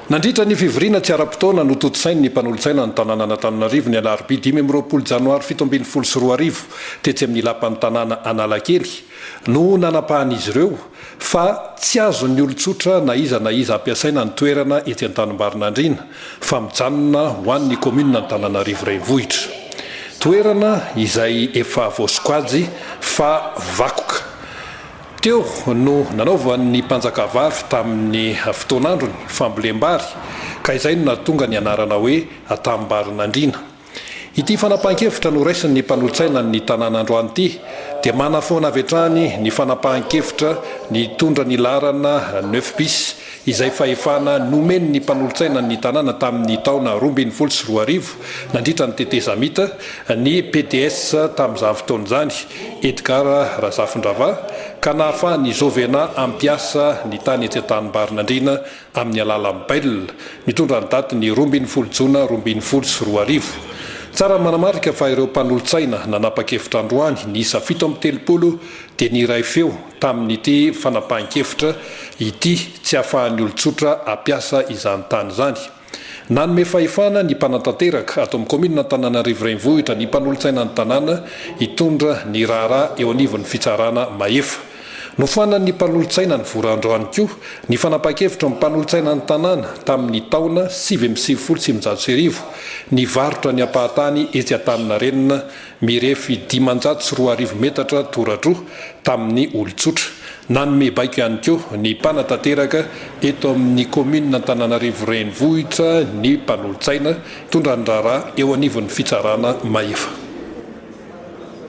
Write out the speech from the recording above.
Nandritra ny fivoriana tsy ara-potoana no totsainy ny mpanolotsaina ny tanàna Antananarivo ny alarobia 5 janoary 17 tetsy amin'ny lapan'ny tanàna Analakely no nanapahan'izy ireo fa tsy azo ny olon-tsotra na iza ampiasaina ny toerana etsy an-tanimbarinandriana fa mijanona ho an'ny kominina ny Antananarivo renivohitra. Toerana izay efa voasokajy fa vakoka. Teo no nanaovan'ny mpanjakavavy tamin'ny fotoanandrony fambolem-bary ka izay no nahatonga ny anarana hoe Atambarinandriana. Ity fanapahan-kevitra no raisin'ny mpanolotsaina ny tanàna androany ity dia manafoana avy hatrany ny fanapahan-kevitra ny tondra ny larana 9 bis izay fahefana nomeny ny mpanolotsaina ny tanàna tamin'ny taona 2012 nandritra ny tetezamita ny PDS tamin'izany fotoan'izany Edgar Razafindravà ka nahafahany Jovena ampiasa ny tany etsy Antanimbarinandriana amin'ny alalan'ny bailina mitondra ny daty ny 12 jona 2012. Tsara manamarika fa ireo mpanolotsaina nanapa-kevitra androany ny isa 7 dia niray feo tamin'ity fanapahan-kevitra ity tsy ahafahan'ny olon-tsotra ampiasa izany tany izany. Nanome fahefana ny mpanantanteraka ato amin'ny kominina Antananarivo renivohitra ny mpanolotsaina ny tanàna hitondra ny raharaha eo anivon'ny fitsarana maefa. Nofanan'ny mpanolotsaina ny vorandroany koa ny fanapahan-kevitra ny mpanolotsaina ny tanàna tamin'ny taona 2019 ny varotra ny ampahatany etsy Antaninarenina mirefy 540 metatra toradroa tamin'ny olon-tsotra. Nanome baiko ihany koa ny mpanantanteraka eto amin'ny kominina Antananarivo renivohitra ny mpanolotsaina hitondra ny raharaha eo anivon'ny fitsarana maefa.